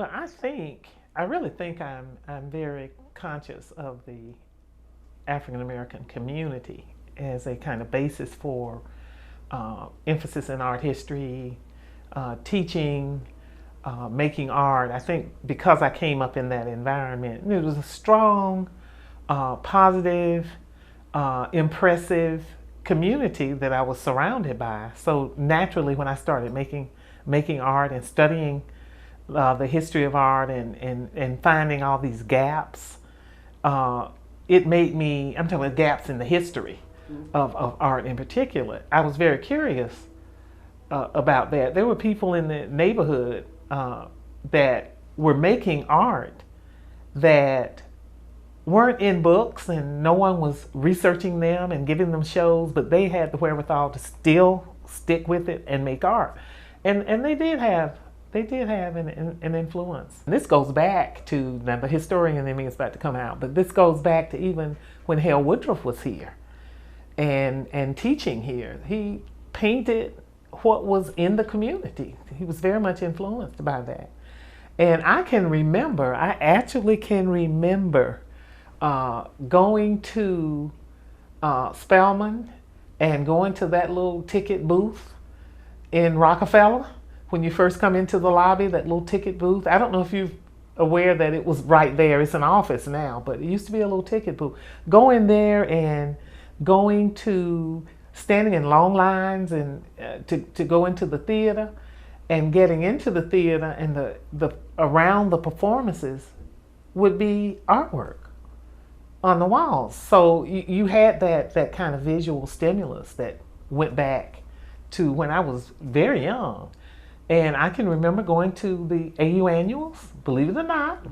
Well, I really think I'm very conscious of the African American community as a kind of basis for emphasis in art history, teaching, making art. I think because I came up in that environment, it was a strong, positive, impressive community that I was surrounded by. So naturally, when I started making art and studying the history of art and finding all these gaps, uh, it made me, I'm talking about gaps in the history of art in particular. I was very curious about that. There were people in the neighborhood that were making art that weren't in books and no one was researching them and giving them shows, but they had the wherewithal to still stick with it and make art. And they did have an influence. And this goes back to, now the historian in me is about to come out, but this goes back to even when Hale Woodruff was here and teaching here. He painted what was in the community. He was very much influenced by that. And I actually can remember going to Spelman and going to that little ticket booth in Rockefeller when you first come into the lobby, that little ticket booth. I don't know if you're aware that it was right there. It's an office now, but it used to be a little ticket booth. Going there and going to standing in long lines and to go into the theater and getting into the theater and the around the performances would be artwork on the walls. So you had that kind of visual stimulus that went back to when I was very young. And I can remember going to the AU annuals. Believe it or not,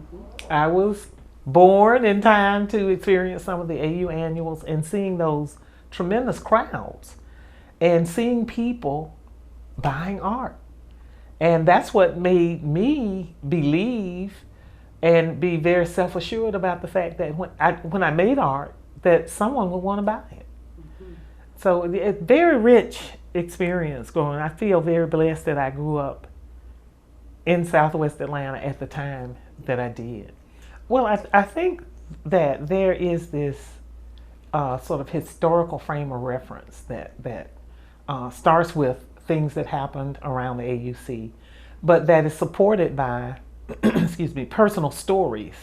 I was born in time to experience some of the AU annuals and seeing those tremendous crowds and seeing people buying art. And that's what made me believe and be very self-assured about the fact that when I made art, that someone would want to buy it. So it's very rich experience growing. I feel very blessed that I grew up in Southwest Atlanta at the time that I did. Well, I think that there is this sort of historical frame of reference that starts with things that happened around the AUC, but that is supported by, excuse me, personal stories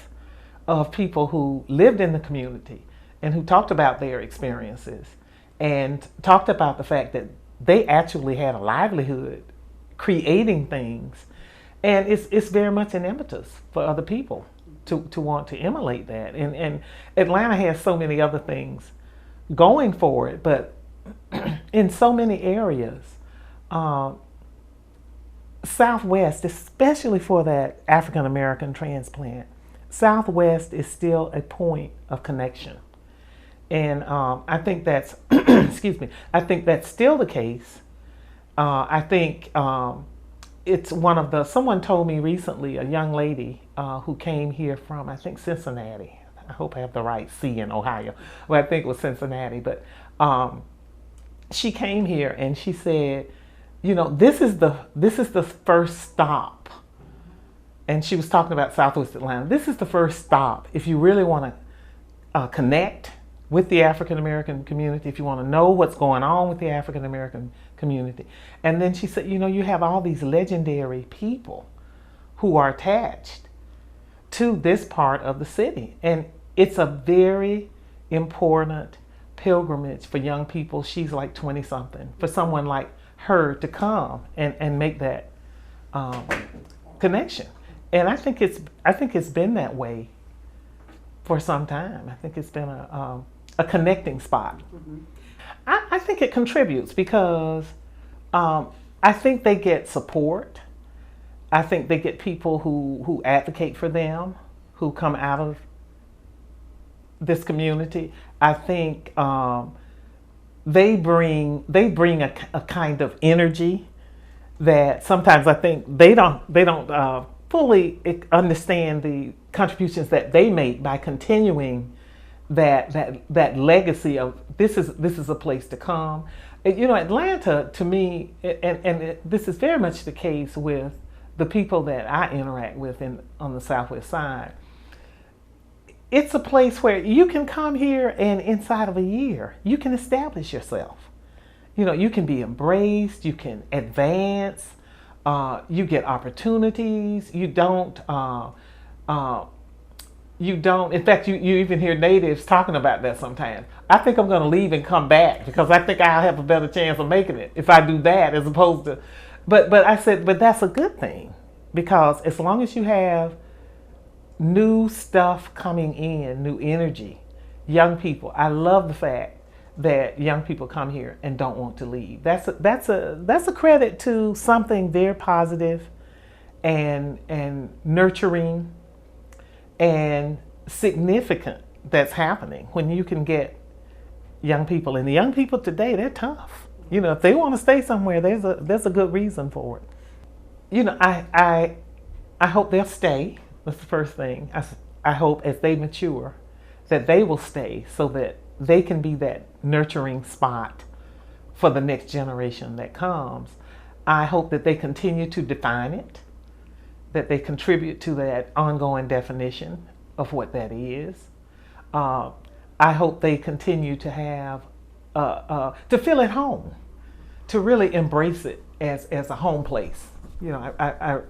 of people who lived in the community and who talked about their experiences and talked about the fact that they actually had a livelihood creating things. And it's very much an impetus for other people to want to emulate that. And Atlanta has so many other things going for it, but in so many areas, Southwest, especially for that African American transplant, Southwest is still a point of connection. And I think that's, excuse me, I think that's still the case. I think it's one of the, someone told me recently, a young lady who came here from, I think, Cincinnati. I hope I have the right C in Ohio, but I think it was Cincinnati. But she came here and she said, you know, this is the first stop. And she was talking about Southwest Atlanta. This is the first stop if you really want to connect with the African American community, if you want to know what's going on with the African American community. And then she said, you know, you have all these legendary people who are attached to this part of the city. And it's a very important pilgrimage for young people. She's like 20 something, for someone like her to come and make that connection. And I think it's been that way for some time. I think it's been a connecting spot. Mm-hmm. I think it contributes because I think they get support. I think they get people who advocate for them, who come out of this community. I think they bring a kind of energy that sometimes I think they don't fully understand the contributions that they make by continuing that legacy of this is a place to come. You know, Atlanta to me, and this is very much the case with the people that I interact with on the Southwest side, it's a place where you can come here and inside of a year, you can establish yourself. You can be embraced, you can advance, you get opportunities. In fact, you even hear natives talking about that sometimes. I think I'm going to leave and come back because I think I'll have a better chance of making it if I do that as opposed to, but I said, but that's a good thing because as long as you have new stuff coming in, new energy, young people, I love the fact that young people come here and don't want to leave. That's a credit to something very positive and nurturing and significant that's happening when you can get young people. And the young people today, they're tough. If they want to stay somewhere, there's a good reason for it. I hope they'll stay. That's the first thing. I hope as they mature that they will stay so that they can be that nurturing spot for the next generation that comes. I hope that they continue to define it, that they contribute to that ongoing definition of what that is. I hope they continue to have, to feel at home, to really embrace it as a home place. I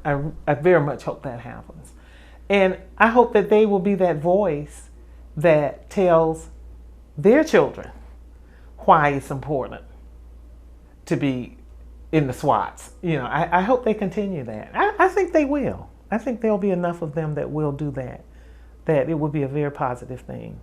very much hope that happens. And I hope that they will be that voice that tells their children why it's important to be in the SWATS. I hope they continue that. I think they will. I think there'll be enough of them that will do that it will be a very positive thing